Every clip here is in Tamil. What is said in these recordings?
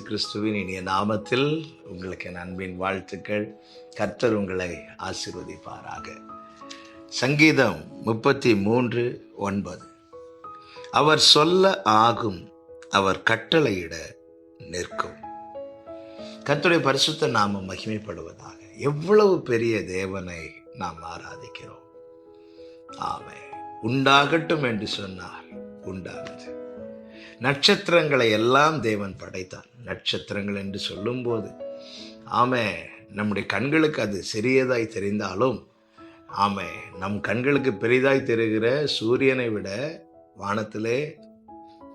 கிறிஸ்துவின் இனிய நாமத்தில் உங்களுக்கு என் அன்பின் வாழ்த்துக்கள். கர்த்தர் உங்களை ஆசீர்வதிப்பாராக. சங்கீதம் 33:9. அவர் சொல்ல ஆகும், அவர் கட்டளையிட நிற்கும். கர்த்தருடைய பரிசுத்த நாமம் மகிமைப்படுவதாக. எவ்வளவு பெரிய தேவனை நாம் ஆராதிக்கிறோம். ஆமென். உண்டாகட்டும் என்று சொன்னார், உண்டானது. நட்சத்திரங்களை எல்லாம் தேவன் படைத்தான். நட்சத்திரங்கள் என்று சொல்லும்போது நம்முடைய கண்களுக்கு அது சிறியதாய் தெரிந்தாலும் நம் கண்களுக்கு பெரிதாய் தெரிகிற சூரியனை விட வானத்திலே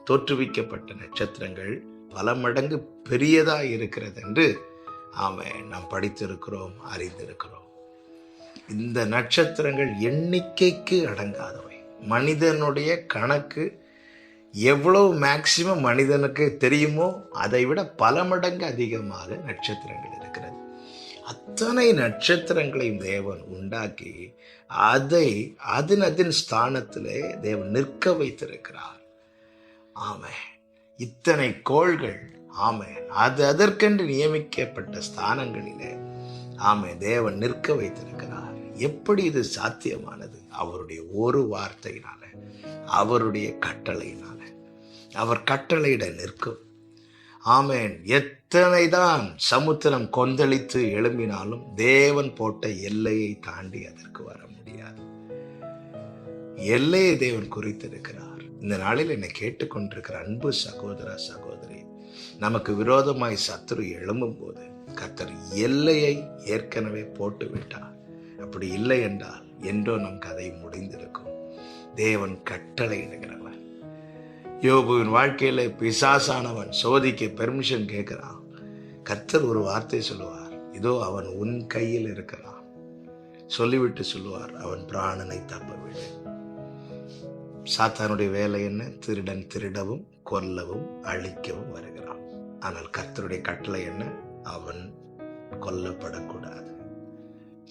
தோற்றுவிக்கப்பட்ட நட்சத்திரங்கள் பல மடங்கு பெரியதாய் இருக்கிறது என்று நாம் படித்திருக்கிறோம், அறிந்திருக்கிறோம். இந்த நட்சத்திரங்கள் எண்ணிக்கைக்கு அடங்காதவை. மனிதனுடைய கணக்கு எவ்வளவு மேக்சிமம் மனிதனுக்கு தெரியுமோ அதை விட பல மடங்கு அதிகமாக நட்சத்திரங்கள் இருக்கிறது. அத்தனை நட்சத்திரங்களையும் தேவன் உண்டாக்கி அதை அதன் ஸ்தானத்திலே தேவன் நிற்க வைத்திருக்கிறார். இத்தனை கோள்கள் அதற்கென்று நியமிக்கப்பட்ட ஸ்தானங்களிலே தேவன் நிற்க வைத்திருக்கிறார். எப்படி இது சாத்தியமானது? அவருடைய ஒரு வார்த்தையினால, அவருடைய கட்டளையினால. அவர் கட்டளையிட நிற்கும். எத்தனைதான் சமுத்திரம் கொந்தளித்து எழும்பினாலும் தேவன் போட்ட எல்லையை தாண்டி அதற்கு வர முடியாது. எல்லையை தேவன் குறித்திருக்கிறார். இந்த நாளில் என்னை கேட்டுக்கொண்டிருக்கிற அன்பு சகோதர சகோதரி, நமக்கு விரோதமாய் சத்துரு எழும்பும் போது கர்த்தர் எல்லையை ஏற்கனவே போட்டு விட்டார். அப்படி இல்லை என்றால் என்றோ நம் கதை முடிந்திருக்கும். தேவன் கட்டளையிடுகிறவர். யோபுவின் வாழ்க்கையில பிசாசானவன் சோதிக்க பெர்மிஷன் கேட்கிறான். கர்த்தர் ஒரு வார்த்தை சொல்லுவார், இதோ அவன் உன் கையில் இருக்கிறான். சொல்லிவிட்டு சொல்லுவார், அவன் பிராணனை தப்ப விடு. சாத்தானுடைய வேலை என்ன? திருடன் திருடவும் கொல்லவும் அழிக்கவும் வருகிறான். ஆனால் கர்த்தருடைய கட்டளை என்ன? அவன் கொல்லப்படக்கூடாது.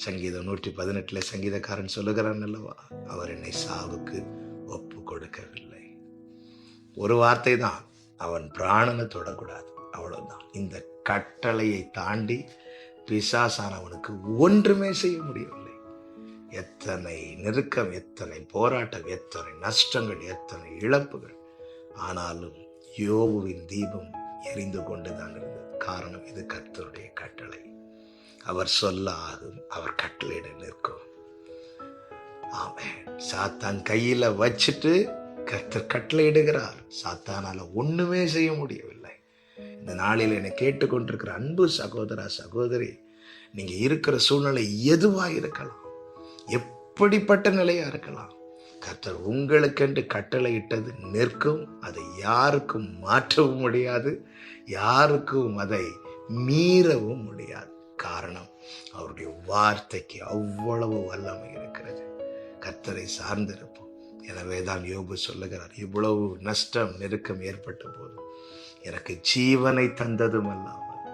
சங்கீதம் 118 சங்கீதக்காரன் சொல்லுகிறான் அல்லவா, அவர் என்னை சாவுக்கு ஒப்பு கொடுக்கவில்லை. ஒரு வார்த்தை தான், அவன் பிராணனை தொடக்கூடாது, அவ்வளவுதான். இந்த கட்டளையை தாண்டி பிசாசானவனுக்கு ஒன்றுமே செய்ய முடியவில்லை. எத்தனை நெருக்கம், எத்தனை போராட்டம், எத்தனை நஷ்டங்கள், எத்தனை இழப்புகள். ஆனாலும் யோபுவின் தீபம் எரிந்து கொண்டுதான் இருந்தது. காரணம், இது கர்த்தருடைய கட்டளை. அவர் சொல்ல ஆகும், அவர் கட்டளையிட நிற்கும். சாத்தான் கையில வச்சுட்டு கர்த்தர் கட்டளையிடுகிறார். சாத்தானால ஒண்ணுமே செய்ய முடியவில்லை. இந்த நாளில் என்னை கேட்டுக்கொண்டிருக்கிற அன்பு சகோதர சகோதரி, நீங்க இருக்கிற சூழ்நிலை எதுவா இருக்கலாம், எப்படிப்பட்ட நிலையா இருக்கலாம், கர்த்தர் உங்களுக்கென்று கட்டளையிட்டது நிற்கும். அதை யாருக்கும் மாற்றவும் முடியாது, யாருக்கும் அதை மீறவும் முடியாது. காரணம், அவருடைய வார்த்தைக்கு அவ்வளவு வல்லமை இருக்கிறது. கர்த்தரை சார்ந்திருப்போம். எனவே தான் யோபு சொல்லுகிறார், இவ்வளவு நஷ்டம் நெருக்கம் ஏற்பட்ட போது எனக்கு ஜீவனை தந்ததும் அல்லாமல்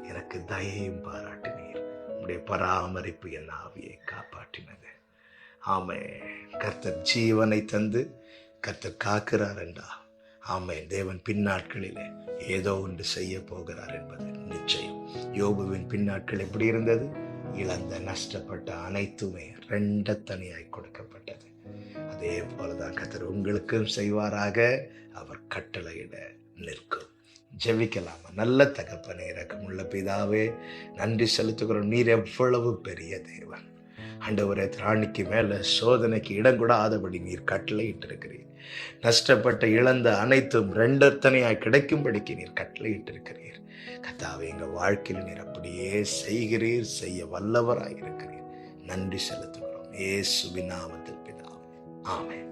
எனக்கு தயையும் பாராட்டினீர். உங்களுடைய பராமரிப்பு என் ஆவியை காப்பாற்றினது. கர்த்தர் ஜீவனை தந்து கர்த்தர் காக்கிறார் என்றா தேவன் பின்னாட்களிலே ஏதோ ஒன்று செய்ய போகிறார் என்பது நிச்சயம். யோபுவின் பின்னாட்கள் எப்படி இருந்தது? இழந்த நஷ்டப்பட்ட அனைத்துமே ரெண்டத்தனியாய் கொடுக்கப்பட்டது. அதே போலதான் கர்த்தர் உங்களுக்கும் செய்வாராக. அவர் கட்டளையிட நிற்கும். ஜெபிக்கலாமா? நல்ல தகப்பனே, இரக்கமுள்ள பிதாவே, நன்றி செலுத்துகிறோம். நீர் எவ்வளவு பெரிய தேவன். ஆண்டவரே, திராணிக்கு மேல சோதனைக்கு இடம் கூடாதபடி நீர் கட்டளையிட்டிருக்கிறீர். நஷ்டப்பட்ட இழந்த அனைத்தும் ரெண்டத்தனையாய் கிடைக்கும்படிக்கு நீர் கட்டளையிட்டிருக்கிறீர். கர்த்தாவே, எங்க வாழ்க்கையில் நீர் அப்படியே செய்கிறீர், செய்ய வல்லவராய் இருக்கிறீர். நன்றி செலுத்துகிறோம். இயேசுவின் நாமத்தில் பிதாவே, ஆமென்.